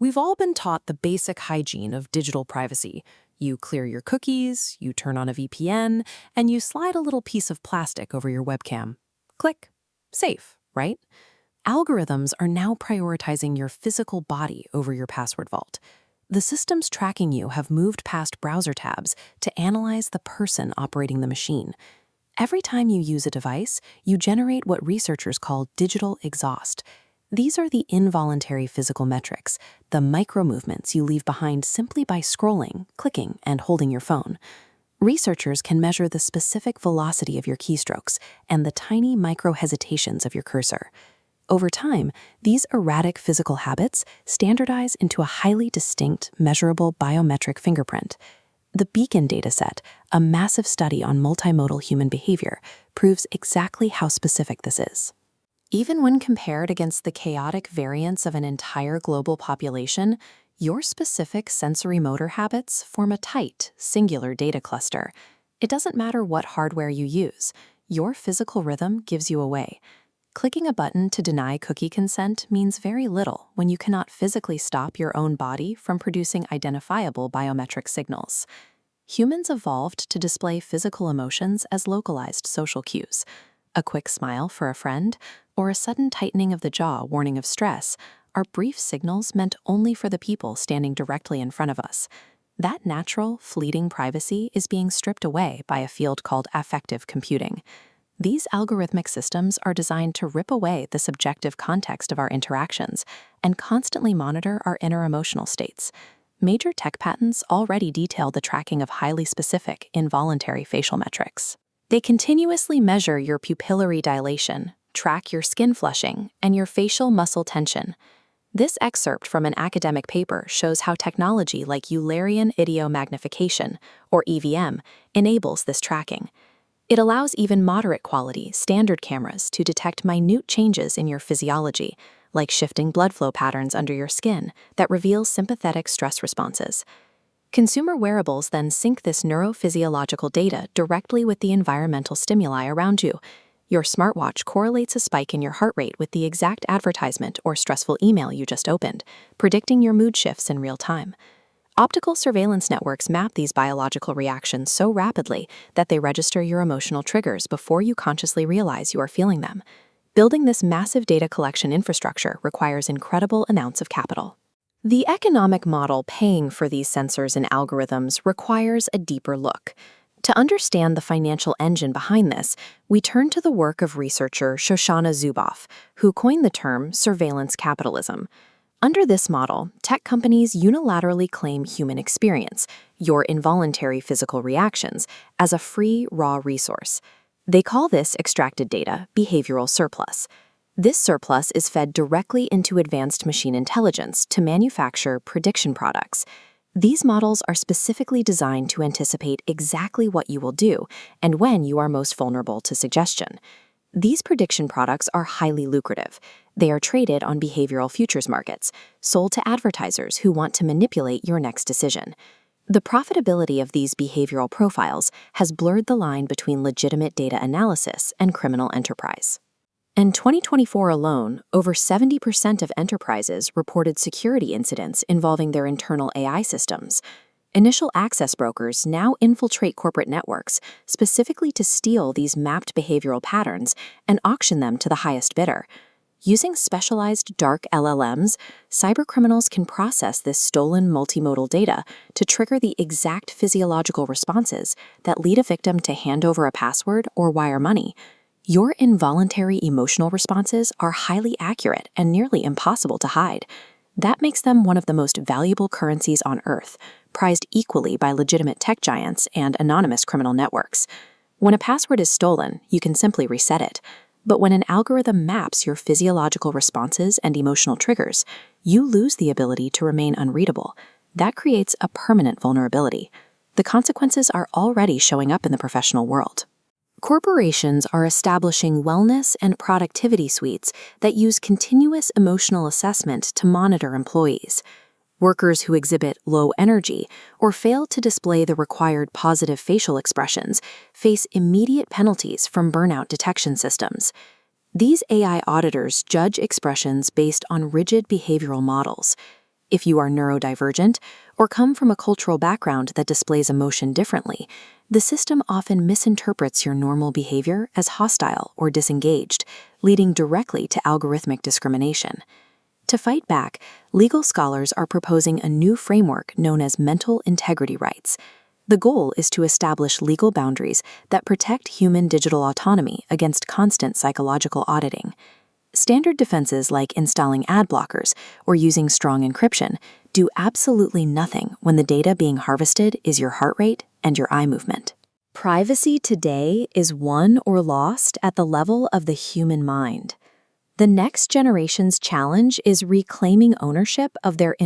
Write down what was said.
We've all been taught the basic hygiene of digital privacy. You clear your cookies, you turn on a VPN, and you slide a little piece of plastic over your webcam. Click. Safe, right? Algorithms are now prioritizing your physical body over your password vault. The systems tracking you have moved past browser tabs to analyze the person operating the machine. Every time you use a device, you generate what researchers call digital exhaust. These are the involuntary physical metrics, the micro-movements you leave behind simply by scrolling, clicking, and holding your phone. Researchers can measure the specific velocity of your keystrokes and the tiny micro-hesitations of your cursor. Over time, these erratic physical habits standardize into a highly distinct, measurable biometric fingerprint. The Beacon dataset, a massive study on multimodal human behavior, proves exactly how specific this is. Even when compared against the chaotic variance of an entire global population, your specific sensory motor habits form a tight, singular data cluster. It doesn't matter what hardware you use, your physical rhythm gives you away. Clicking a button to deny cookie consent means very little when you cannot physically stop your own body from producing identifiable biometric signals. Humans evolved to display physical emotions as localized social cues. A quick smile for a friend, or a sudden tightening of the jaw warning of stress, are brief signals meant only for the people standing directly in front of us. That natural, fleeting privacy is being stripped away by a field called affective computing. These algorithmic systems are designed to rip away the subjective context of our interactions and constantly monitor our inner emotional states. Major tech patents already detail the tracking of highly specific, involuntary facial metrics. They continuously measure your pupillary dilation, track your skin flushing, and your facial muscle tension. This excerpt from an academic paper shows how technology like Eulerian idiomagnification, or EVM, enables this tracking. It allows even moderate quality, standard cameras to detect minute changes in your physiology, like shifting blood flow patterns under your skin that reveal sympathetic stress responses. Consumer wearables then sync this neurophysiological data directly with the environmental stimuli around you. Your smartwatch correlates a spike in your heart rate with the exact advertisement or stressful email you just opened, predicting your mood shifts in real time. Optical surveillance networks map these biological reactions so rapidly that they register your emotional triggers before you consciously realize you are feeling them. Building this massive data collection infrastructure requires incredible amounts of capital. The economic model paying for these sensors and algorithms requires a deeper look. To understand the financial engine behind this, we turn to the work of researcher Shoshana Zuboff, who coined the term surveillance capitalism. Under this model, tech companies unilaterally claim human experience, your involuntary physical reactions, as a free, raw resource. They call this extracted data behavioral surplus. This surplus is fed directly into advanced machine intelligence to manufacture prediction products. These models are specifically designed to anticipate exactly what you will do and when you are most vulnerable to suggestion. These prediction products are highly lucrative. They are traded on behavioral futures markets, sold to advertisers who want to manipulate your next decision. The profitability of these behavioral profiles has blurred the line between legitimate data analysis and criminal enterprise. In 2024 alone, over 70% of enterprises reported security incidents involving their internal AI systems. Initial access brokers now infiltrate corporate networks specifically to steal these mapped behavioral patterns and auction them to the highest bidder. Using specialized dark LLMs, cybercriminals can process this stolen multimodal data to trigger the exact physiological responses that lead a victim to hand over a password or wire money. Your involuntary emotional responses are highly accurate and nearly impossible to hide. That makes them one of the most valuable currencies on Earth, prized equally by legitimate tech giants and anonymous criminal networks. When a password is stolen, you can simply reset it. But when an algorithm maps your physiological responses and emotional triggers, you lose the ability to remain unreadable. That creates a permanent vulnerability. The consequences are already showing up in the professional world. Corporations are establishing wellness and productivity suites that use continuous emotional assessment to monitor employees. Workers who exhibit low energy or fail to display the required positive facial expressions face immediate penalties from burnout detection systems. These AI auditors judge expressions based on rigid behavioral models. If you are neurodivergent or come from a cultural background that displays emotion differently, the system often misinterprets your normal behavior as hostile or disengaged, leading directly to algorithmic discrimination. To fight back, legal scholars are proposing a new framework known as mental integrity rights. The goal is to establish legal boundaries that protect human digital autonomy against constant psychological auditing. Standard defenses like installing ad blockers or using strong encryption do absolutely nothing when the data being harvested is your heart rate and your eye movement. Privacy today is won or lost at the level of the human mind. The next generation's challenge is reclaiming ownership of their